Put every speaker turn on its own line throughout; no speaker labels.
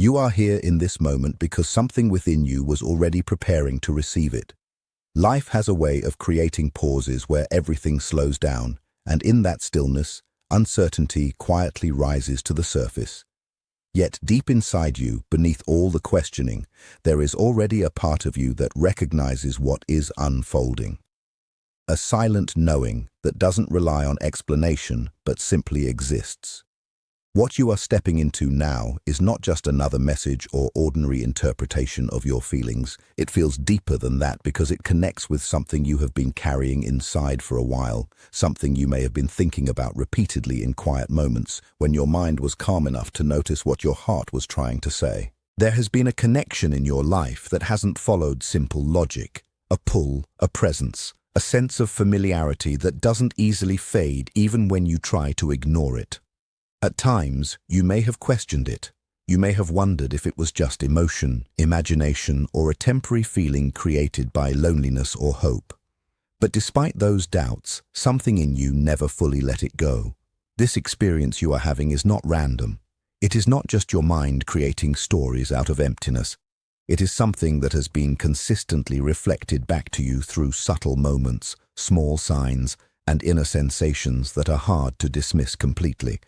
You are here in this moment because something within you was already preparing to receive it. Life has a way of creating pauses where everything slows down, and in that stillness, uncertainty quietly rises to the surface. Yet deep inside you, beneath all the questioning, there is already a part of you that recognizes what is unfolding. A silent knowing that doesn't rely on explanation but simply exists. What you are stepping into now is not just another message or ordinary interpretation of your feelings. It feels deeper than that because it connects with something you have been carrying inside for a while, something you may have been thinking about repeatedly in quiet moments when your mind was calm enough to notice what your heart was trying to say. There has been a connection in your life that hasn't followed simple logic, a pull, a presence, a sense of familiarity that doesn't easily fade even when you try to ignore it. At times, you may have questioned it. You may have wondered if it was just emotion, imagination, or a temporary feeling created by loneliness or hope. But despite those doubts, something in you never fully let it go. This experience you are having is not random. It is not just your mind creating stories out of emptiness. It is something that has been consistently reflected back to you through subtle moments, small signs, and inner sensations that are hard to dismiss completely.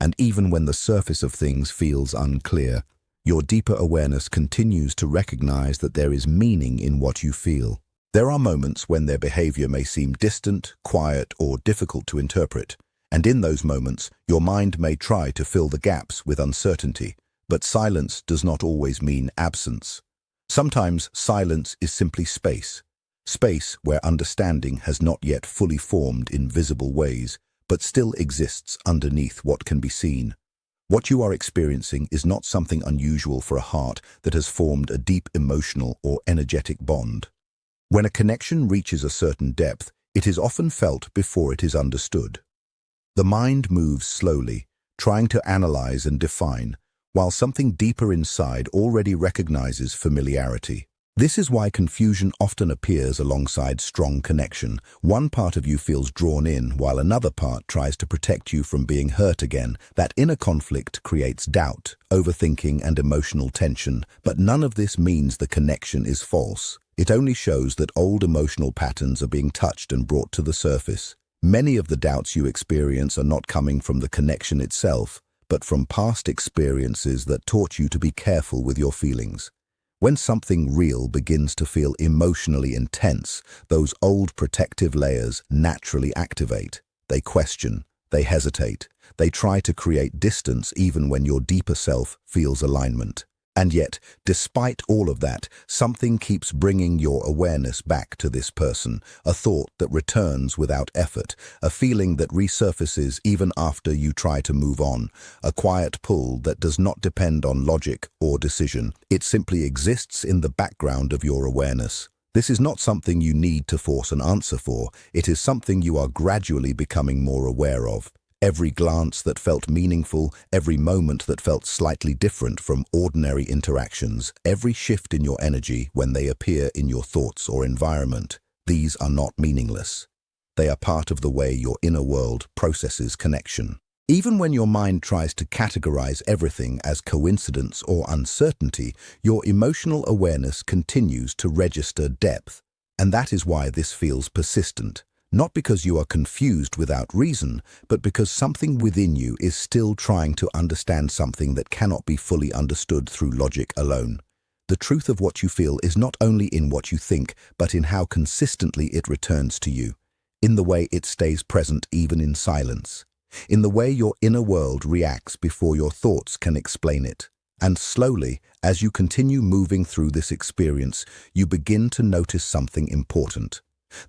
And even when the surface of things feels unclear, your deeper awareness continues to recognize that there is meaning in what you feel. There are moments when their behavior may seem distant, quiet, or difficult to interpret, and in those moments, your mind may try to fill the gaps with uncertainty, but silence does not always mean absence. Sometimes silence is simply space, space where understanding has not yet fully formed in visible ways, but still exists underneath what can be seen. What you are experiencing is not something unusual for a heart that has formed a deep emotional or energetic bond. When a connection reaches a certain depth, it is often felt before it is understood. The mind moves slowly, trying to analyze and define, while something deeper inside already recognizes familiarity. This is why confusion often appears alongside strong connection. One part of you feels drawn in, while another part tries to protect you from being hurt again. That inner conflict creates doubt, overthinking, and emotional tension, but none of this means the connection is false. It only shows that old emotional patterns are being touched and brought to the surface. Many of the doubts you experience are not coming from the connection itself, but from past experiences that taught you to be careful with your feelings. When something real begins to feel emotionally intense, those old protective layers naturally activate. They question, they hesitate, they try to create distance even when your deeper self feels alignment. And yet, despite all of that, something keeps bringing your awareness back to this person, a thought that returns without effort, a feeling that resurfaces even after you try to move on, a quiet pull that does not depend on logic or decision. It simply exists in the background of your awareness. This is not something you need to force an answer for. It is something you are gradually becoming more aware of. Every glance that felt meaningful, every moment that felt slightly different from ordinary interactions, every shift in your energy when they appear in your thoughts or environment, these are not meaningless. They are part of the way your inner world processes connection. Even when your mind tries to categorize everything as coincidence or uncertainty, your emotional awareness continues to register depth. And that is why this feels persistent. Not because you are confused without reason, but because something within you is still trying to understand something that cannot be fully understood through logic alone. The truth of what you feel is not only in what you think, but in how consistently it returns to you, in the way it stays present even in silence, in the way your inner world reacts before your thoughts can explain it. And slowly, as you continue moving through this experience, you begin to notice something important.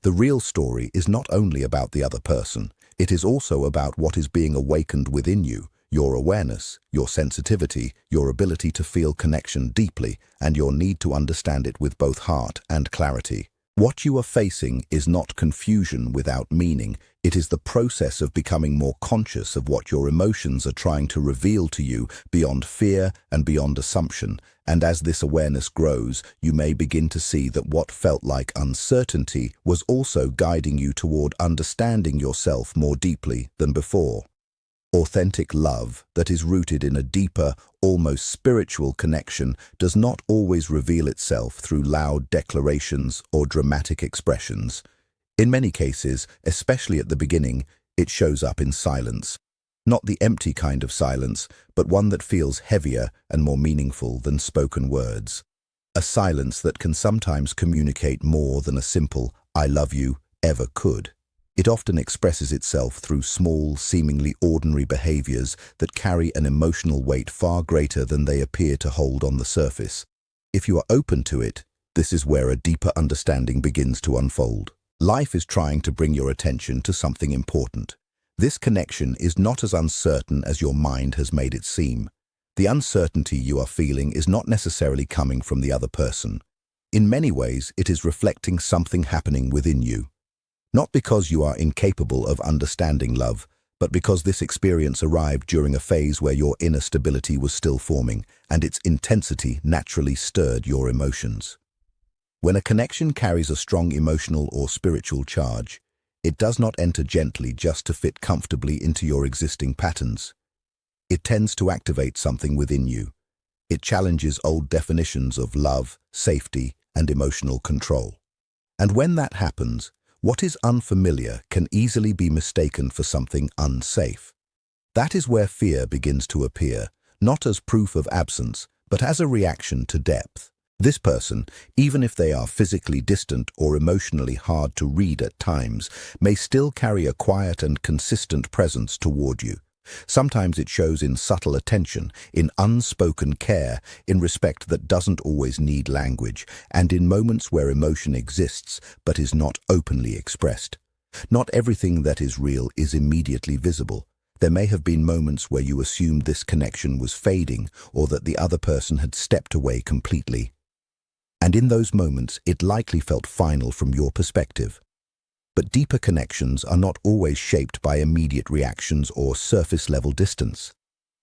The real story is not only about the other person, it is also about what is being awakened within you, your awareness, your sensitivity, your ability to feel connection deeply, and your need to understand it with both heart and clarity. What you are facing is not confusion without meaning. It is the process of becoming more conscious of what your emotions are trying to reveal to you beyond fear and beyond assumption. And as this awareness grows, you may begin to see that what felt like uncertainty was also guiding you toward understanding yourself more deeply than before. Authentic love that is rooted in a deeper, almost spiritual connection does not always reveal itself through loud declarations or dramatic expressions. In many cases, especially at the beginning, it shows up in silence. Not the empty kind of silence, but one that feels heavier and more meaningful than spoken words. A silence that can sometimes communicate more than a simple "I love you" ever could. It often expresses itself through small, seemingly ordinary behaviors that carry an emotional weight far greater than they appear to hold on the surface. If you are open to it, this is where a deeper understanding begins to unfold. Life is trying to bring your attention to something important. This connection is not as uncertain as your mind has made it seem. The uncertainty you are feeling is not necessarily coming from the other person. In many ways, it is reflecting something happening within you. Not because you are incapable of understanding love, but because this experience arrived during a phase where your inner stability was still forming, and its intensity naturally stirred your emotions. When a connection carries a strong emotional or spiritual charge, it does not enter gently just to fit comfortably into your existing patterns. It tends to activate something within you. It challenges old definitions of love, safety, and emotional control. And when that happens, what is unfamiliar can easily be mistaken for something unsafe. That is where fear begins to appear, not as proof of absence, but as a reaction to depth. This person, even if they are physically distant or emotionally hard to read at times, may still carry a quiet and consistent presence toward you. Sometimes it shows in subtle attention, in unspoken care, in respect that doesn't always need language, and in moments where emotion exists but is not openly expressed. Not everything that is real is immediately visible. There may have been moments where you assumed this connection was fading or that the other person had stepped away completely. And in those moments, it likely felt final from your perspective. But deeper connections are not always shaped by immediate reactions or surface-level distance.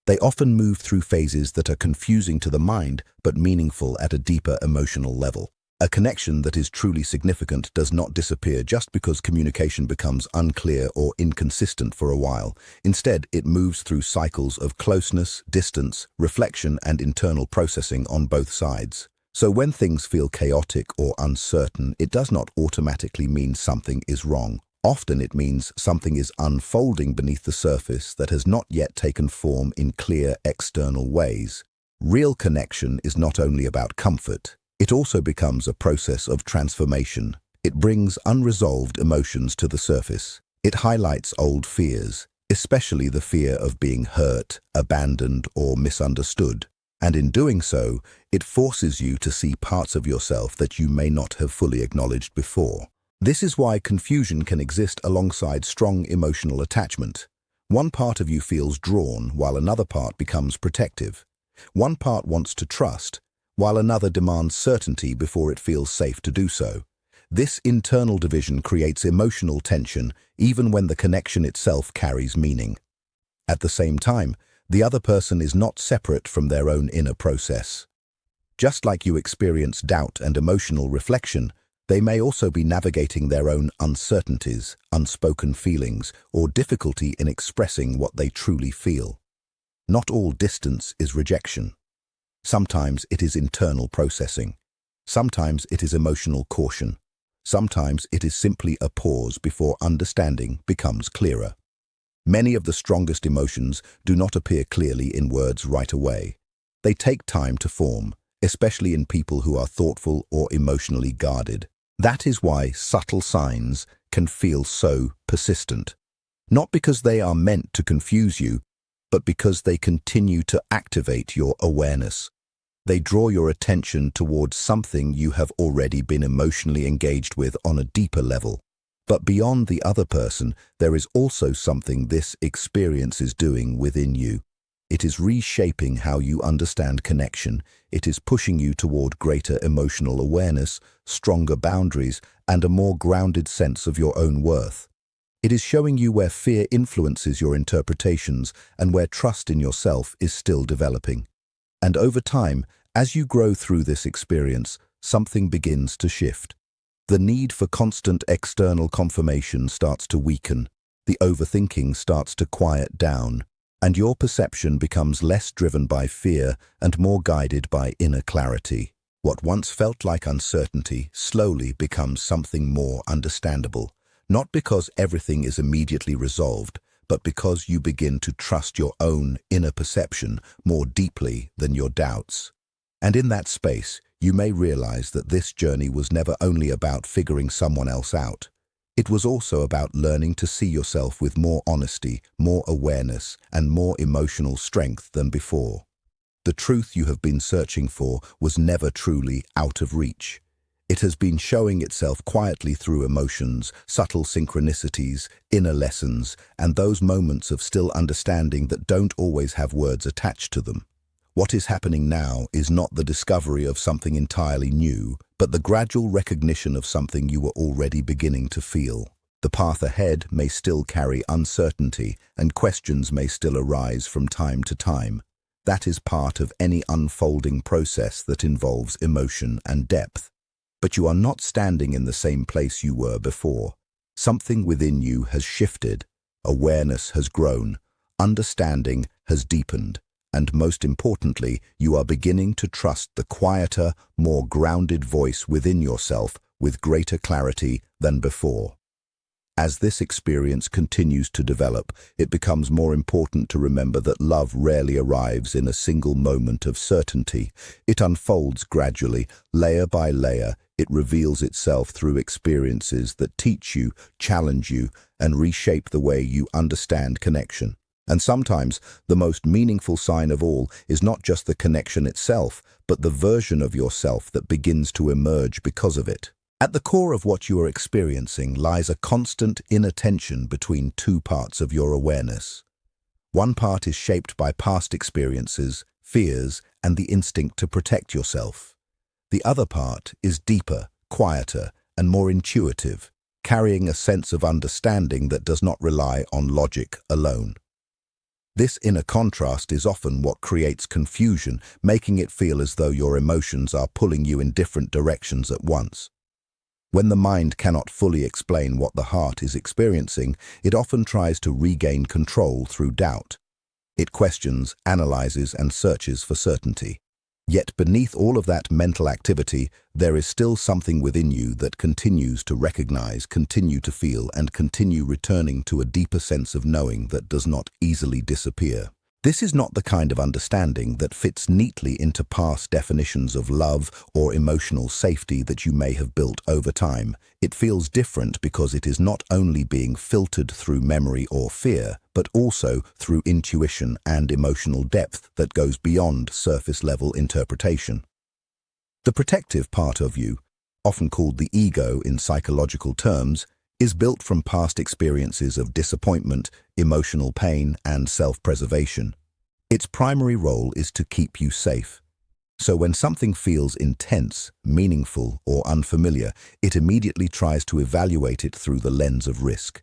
They often move through phases that are confusing to the mind but meaningful at a deeper emotional level. A connection that is truly significant does not disappear just because communication becomes unclear or inconsistent for a while. Instead, it moves through cycles of closeness, distance, reflection, and internal processing on both sides. So when things feel chaotic or uncertain, it does not automatically mean something is wrong. Often it means something is unfolding beneath the surface that has not yet taken form in clear external ways. Real connection is not only about comfort, it also becomes a process of transformation. It brings unresolved emotions to the surface. It highlights old fears, especially the fear of being hurt, abandoned, or misunderstood. And in doing so, it forces you to see parts of yourself that you may not have fully acknowledged before. This is why confusion can exist alongside strong emotional attachment. One part of you feels drawn, while another part becomes protective. One part wants to trust, while another demands certainty before it feels safe to do so. This internal division creates emotional tension, even when the connection itself carries meaning. At the same time, the other person is not separate from their own inner process. Just like you experience doubt and emotional reflection, they may also be navigating their own uncertainties, unspoken feelings, or difficulty in expressing what they truly feel. Not all distance is rejection. Sometimes it is internal processing. Sometimes it is emotional caution. Sometimes it is simply a pause before understanding becomes clearer. Many of the strongest emotions do not appear clearly in words right away. They take time to form, especially in people who are thoughtful or emotionally guarded. That is why subtle signs can feel so persistent. Not because they are meant to confuse you, but because they continue to activate your awareness. They draw your attention towards something you have already been emotionally engaged with on a deeper level. But beyond the other person, there is also something this experience is doing within you. It is reshaping how you understand connection. It is pushing you toward greater emotional awareness, stronger boundaries, and a more grounded sense of your own worth. It is showing you where fear influences your interpretations and where trust in yourself is still developing. And over time, as you grow through this experience, something begins to shift. The need for constant external confirmation starts to weaken. The overthinking starts to quiet down. and your perception becomes less driven by fear and more guided by inner clarity. What once felt like uncertainty slowly becomes something more understandable, not because everything is immediately resolved, but because you begin to trust your own inner perception more deeply than your doubts. And in that space, you may realize that this journey was never only about figuring someone else out. It was also about learning to see yourself with more honesty, more awareness, and more emotional strength than before. The truth you have been searching for was never truly out of reach. It has been showing itself quietly through emotions, subtle synchronicities, inner lessons, and those moments of still understanding that don't always have words attached to them. What is happening now is not the discovery of something entirely new, but the gradual recognition of something you were already beginning to feel. The path ahead may still carry uncertainty, and questions may still arise from time to time. That is part of any unfolding process that involves emotion and depth. But you are not standing in the same place you were before. Something within you has shifted, awareness has grown, understanding has deepened, and most importantly, you are beginning to trust the quieter, more grounded voice within yourself with greater clarity than before. As this experience continues to develop, it becomes more important to remember that love rarely arrives in a single moment of certainty. It unfolds gradually, layer by layer. It reveals itself through experiences that teach you, challenge you, and reshape the way you understand connection. And sometimes, the most meaningful sign of all is not just the connection itself, but the version of yourself that begins to emerge because of it. At the core of what you are experiencing lies a constant inner tension between two parts of your awareness. One part is shaped by past experiences, fears, and the instinct to protect yourself. The other part is deeper, quieter, and more intuitive, carrying a sense of understanding that does not rely on logic alone. This inner contrast is often what creates confusion, making it feel as though your emotions are pulling you in different directions at once. When the mind cannot fully explain what the heart is experiencing, it often tries to regain control through doubt. It questions, analyzes, and searches for certainty. Yet beneath all of that mental activity, there is still something within you that continues to recognize, continue to feel, and continue returning to a deeper sense of knowing that does not easily disappear. This is not the kind of understanding that fits neatly into past definitions of love or emotional safety that you may have built over time. It feels different because it is not only being filtered through memory or fear, but also through intuition and emotional depth that goes beyond surface-level interpretation. The protective part of you, often called the ego in psychological terms, is built from past experiences of disappointment, emotional pain, and self-preservation. Its primary role is to keep you safe. So when something feels intense, meaningful, or unfamiliar, it immediately tries to evaluate it through the lens of risk.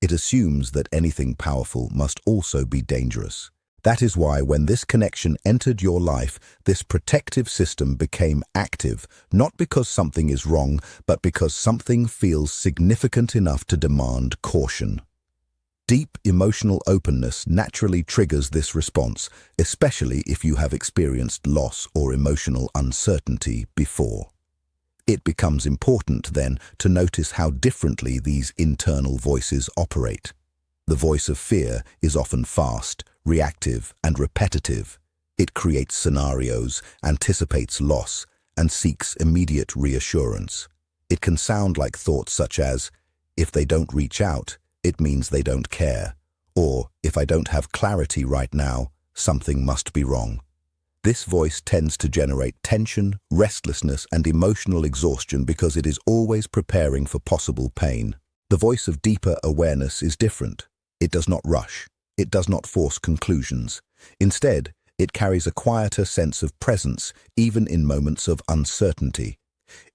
It assumes that anything powerful must also be dangerous. That is why when this connection entered your life, this protective system became active, not because something is wrong, but because something feels significant enough to demand caution. Deep emotional openness naturally triggers this response, especially if you have experienced loss or emotional uncertainty before. It becomes important, then, to notice how differently these internal voices operate. The voice of fear is often fast, reactive, and repetitive. It creates scenarios, anticipates loss, and seeks immediate reassurance. It can sound like thoughts such as, if they don't reach out, it means they don't care, or if I don't have clarity right now, something must be wrong. This voice tends to generate tension, restlessness, and emotional exhaustion because it is always preparing for possible pain. The voice of deeper awareness is different. It does not rush. It does not force conclusions. Instead, it carries a quieter sense of presence, even in moments of uncertainty.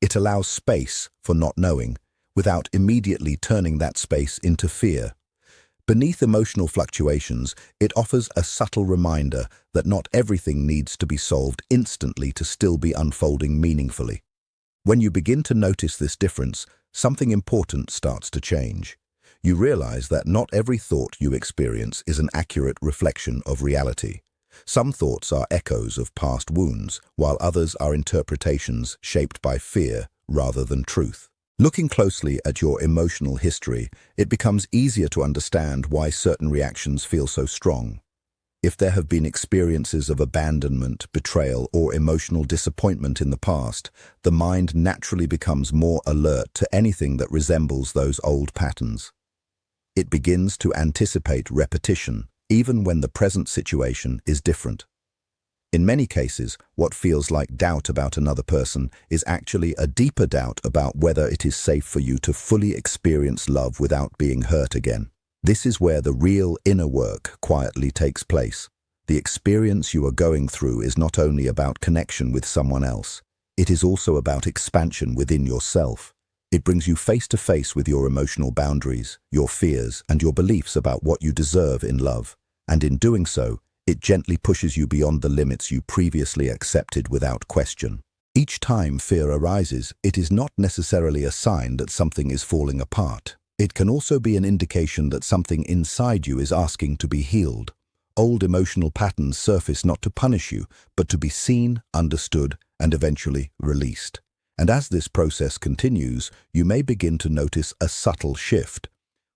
It allows space for not knowing, without immediately turning that space into fear. Beneath emotional fluctuations, it offers a subtle reminder that not everything needs to be solved instantly to still be unfolding meaningfully. When you begin to notice this difference, something important starts to change. you realize that not every thought you experience is an accurate reflection of reality. Some thoughts are echoes of past wounds, while others are interpretations shaped by fear rather than truth. Looking closely at your emotional history, it becomes easier to understand why certain reactions feel so strong. If there have been experiences of abandonment, betrayal, or emotional disappointment in the past, the mind naturally becomes more alert to anything that resembles those old patterns. It begins to anticipate repetition, even when the present situation is different. In many cases, what feels like doubt about another person is actually a deeper doubt about whether it is safe for you to fully experience love without being hurt again. This is where the real inner work quietly takes place. The experience you are going through is not only about connection with someone else, it is also about expansion within yourself. It brings you face to face with your emotional boundaries, your fears, and your beliefs about what you deserve in love. And in doing so, it gently pushes you beyond the limits you previously accepted without question. Each time fear arises, it is not necessarily a sign that something is falling apart. It can also be an indication that something inside you is asking to be healed. Old emotional patterns surface not to punish you, but to be seen, understood, and eventually released. And as this process continues, you may begin to notice a subtle shift.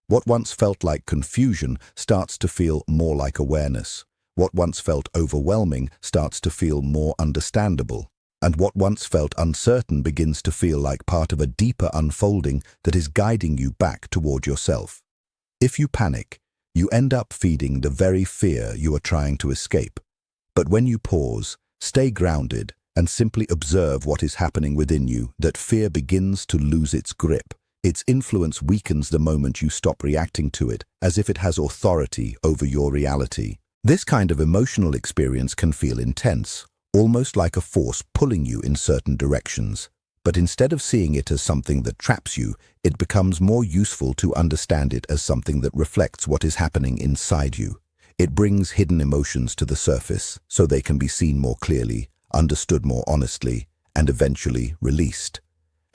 What once felt like confusion starts to feel more like awareness. What once felt overwhelming starts to feel more understandable. And what once felt uncertain begins to feel like part of a deeper unfolding that is guiding you back toward yourself. If you panic, you end up feeding the very fear you are trying to escape. But when you pause, stay grounded, and simply observe what is happening within you, that fear begins to lose its grip. Its influence weakens the moment you stop reacting to it, as if it has authority over your reality. This kind of emotional experience can feel intense, almost like a force pulling you in certain directions. But instead of seeing it as something that traps you, it becomes more useful to understand it as something that reflects what is happening inside you. It brings hidden emotions to the surface, so they can be seen more clearly, understood more honestly, and eventually released.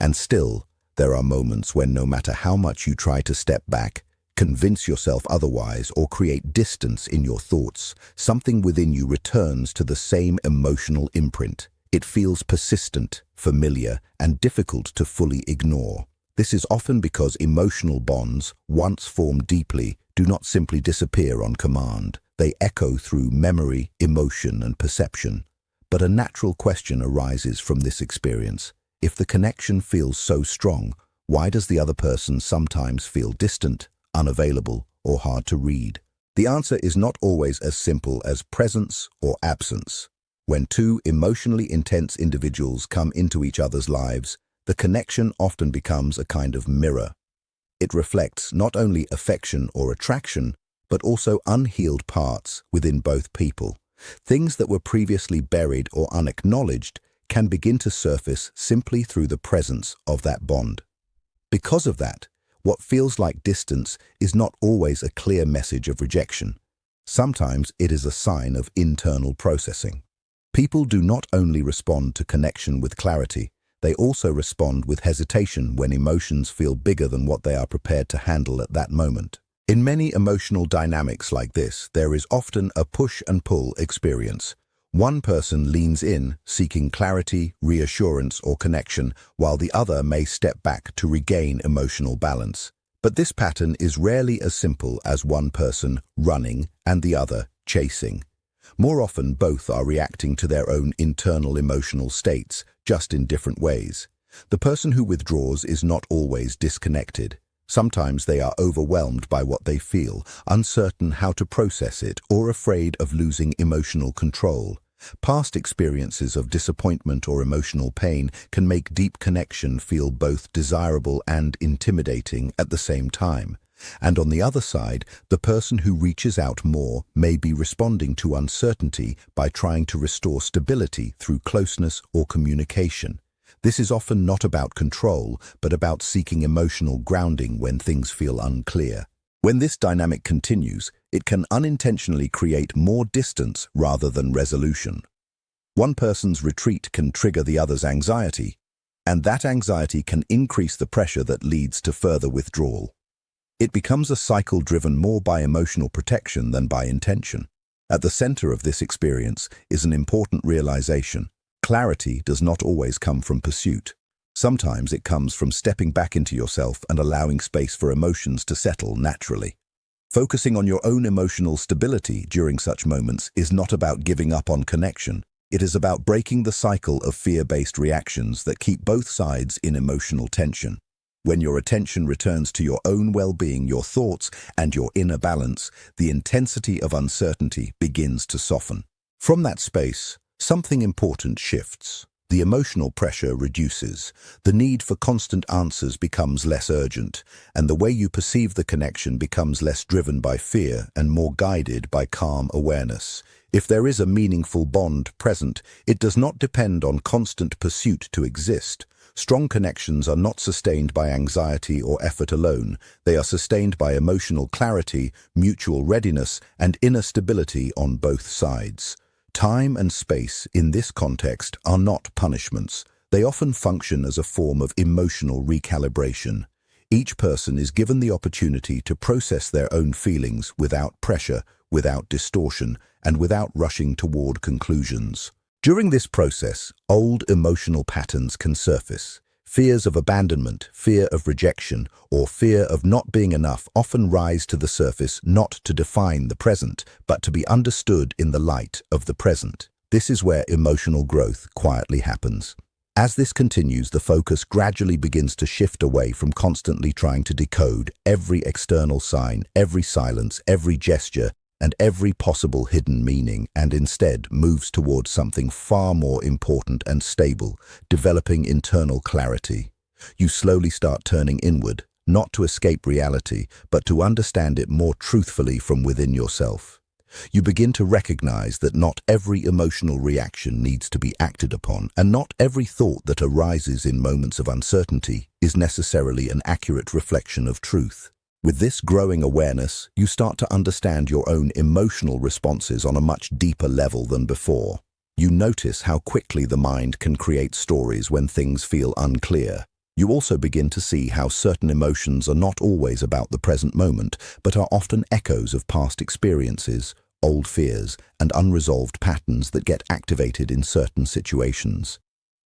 And still, there are moments when no matter how much you try to step back, convince yourself otherwise, or create distance in your thoughts, something within you returns to the same emotional imprint. It feels persistent, familiar, and difficult to fully ignore. This is often because emotional bonds, once formed deeply, do not simply disappear on command. They echo through memory, emotion, and perception. But a natural question arises from this experience. If the connection feels so strong, why does the other person sometimes feel distant, unavailable, or hard to read? The answer is not always as simple as presence or absence. When two emotionally intense individuals come into each other's lives, the connection often becomes a kind of mirror. It reflects not only affection or attraction, but also unhealed parts within both people. Things that were previously buried or unacknowledged can begin to surface simply through the presence of that bond. Because of that, what feels like distance is not always a clear message of rejection. Sometimes it is a sign of internal processing. People do not only respond to connection with clarity, they also respond with hesitation when emotions feel bigger than what they are prepared to handle at that moment. In many emotional dynamics like this, there is often a push and pull experience. One person leans in, seeking clarity, reassurance, or connection, while the other may step back to regain emotional balance. But this pattern is rarely as simple as one person running and the other chasing. More often, both are reacting to their own internal emotional states, just in different ways. The person who withdraws is not always disconnected. Sometimes they are overwhelmed by what they feel, uncertain how to process it, or afraid of losing emotional control. Past experiences of disappointment or emotional pain can make deep connection feel both desirable and intimidating at the same time. And on the other side, the person who reaches out more may be responding to uncertainty by trying to restore stability through closeness or communication. This is often not about control, but about seeking emotional grounding when things feel unclear. When this dynamic continues, it can unintentionally create more distance rather than resolution. One person's retreat can trigger the other's anxiety, and that anxiety can increase the pressure that leads to further withdrawal. It becomes a cycle driven more by emotional protection than by intention. At the center of this experience is an important realization. Clarity does not always come from pursuit. Sometimes it comes from stepping back into yourself and allowing space for emotions to settle naturally. Focusing on your own emotional stability during such moments is not about giving up on connection. It is about breaking the cycle of fear-based reactions that keep both sides in emotional tension. When your attention returns to your own well-being, your thoughts, and your inner balance, the intensity of uncertainty begins to soften. From that space, something important shifts. The emotional pressure reduces, the need for constant answers becomes less urgent, and the way you perceive the connection becomes less driven by fear and more guided by calm awareness. If there is a meaningful bond present, it does not depend on constant pursuit to exist. Strong connections are not sustained by anxiety or effort alone. They are sustained by emotional clarity, mutual readiness, and inner stability on both sides. Time and space, in this context, are not punishments. They often function as a form of emotional recalibration. Each person is given the opportunity to process their own feelings without pressure, without distortion, and without rushing toward conclusions. During this process, old emotional patterns can surface. Fears of abandonment, fear of rejection, or fear of not being enough often rise to the surface not to define the present, but to be understood in the light of the present. This is where emotional growth quietly happens. As this continues, the focus gradually begins to shift away from constantly trying to decode every external sign, every silence, every gesture, and every possible hidden meaning, and instead moves towards something far more important and stable, developing internal clarity. You slowly start turning inward, not to escape reality, but to understand it more truthfully from within yourself. You begin to recognize that not every emotional reaction needs to be acted upon, and not every thought that arises in moments of uncertainty is necessarily an accurate reflection of truth. With this growing awareness, you start to understand your own emotional responses on a much deeper level than before. You notice how quickly the mind can create stories when things feel unclear. You also begin to see how certain emotions are not always about the present moment, but are often echoes of past experiences, old fears, and unresolved patterns that get activated in certain situations.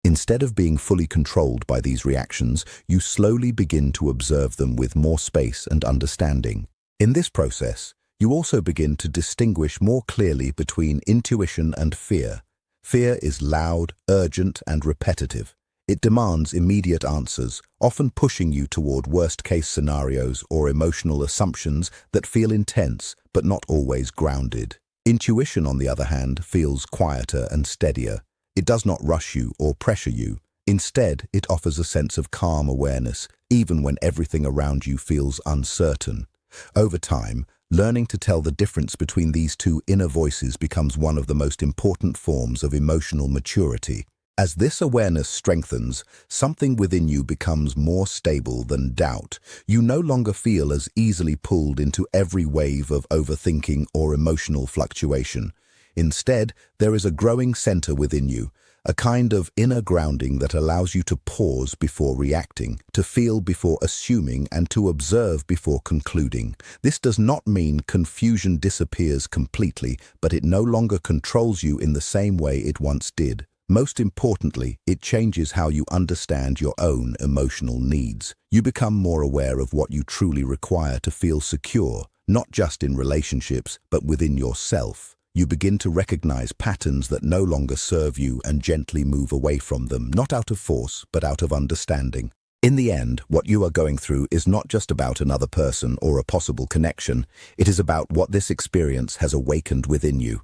Instead of being fully controlled by these reactions, you slowly begin to observe them with more space and understanding. In this process, you also begin to distinguish more clearly between intuition and fear. Fear is loud, urgent, and repetitive. It demands immediate answers, often pushing you toward worst-case scenarios or emotional assumptions that feel intense but not always grounded. Intuition, on the other hand, feels quieter and steadier. It does not rush you or pressure you. Instead, it offers a sense of calm awareness, even when everything around you feels uncertain. Over time, learning to tell the difference between these two inner voices becomes one of the most important forms of emotional maturity. As this awareness strengthens, something within you becomes more stable than doubt. You no longer feel as easily pulled into every wave of overthinking or emotional fluctuation. Instead, there is a growing center within you, a kind of inner grounding that allows you to pause before reacting, to feel before assuming, and to observe before concluding. This does not mean confusion disappears completely, but it no longer controls you in the same way it once did. Most importantly, it changes how you understand your own emotional needs. You become more aware of what you truly require to feel secure, not just in relationships, but within yourself. You begin to recognize patterns that no longer serve you and gently move away from them, not out of force, but out of understanding. In the end, what you are going through is not just about another person or a possible connection. It is about what this experience has awakened within you.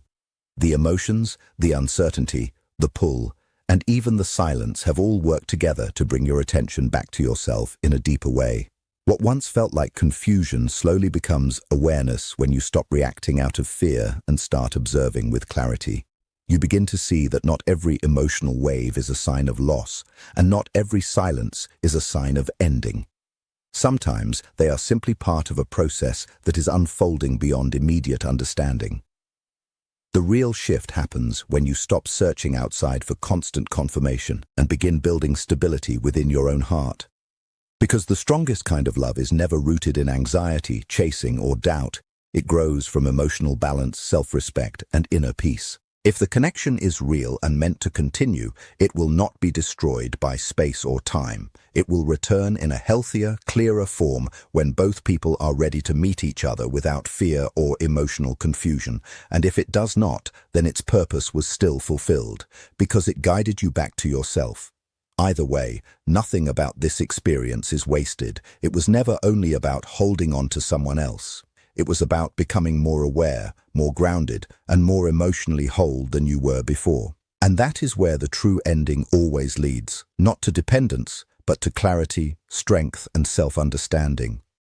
The emotions, the uncertainty, the pull, and even the silence have all worked together to bring your attention back to yourself in a deeper way. What once felt like confusion slowly becomes awareness when you stop reacting out of fear and start observing with clarity. You begin to see that not every emotional wave is a sign of loss, and not every silence is a sign of ending. Sometimes they are simply part of a process that is unfolding beyond immediate understanding. The real shift happens when you stop searching outside for constant confirmation and begin building stability within your own heart. Because the strongest kind of love is never rooted in anxiety, chasing, or doubt. It grows from emotional balance, self-respect, and inner peace. If the connection is real and meant to continue, it will not be destroyed by space or time. It will return in a healthier, clearer form when both people are ready to meet each other without fear or emotional confusion. And if it does not, then its purpose was still fulfilled, because it guided you back to yourself. Either way, nothing about this experience is wasted. It was never only about holding on to someone else. It was about becoming more aware, more grounded, and more emotionally whole than you were before. And that is where the true ending always leads, not to dependence, but to clarity, strength, and self-understanding.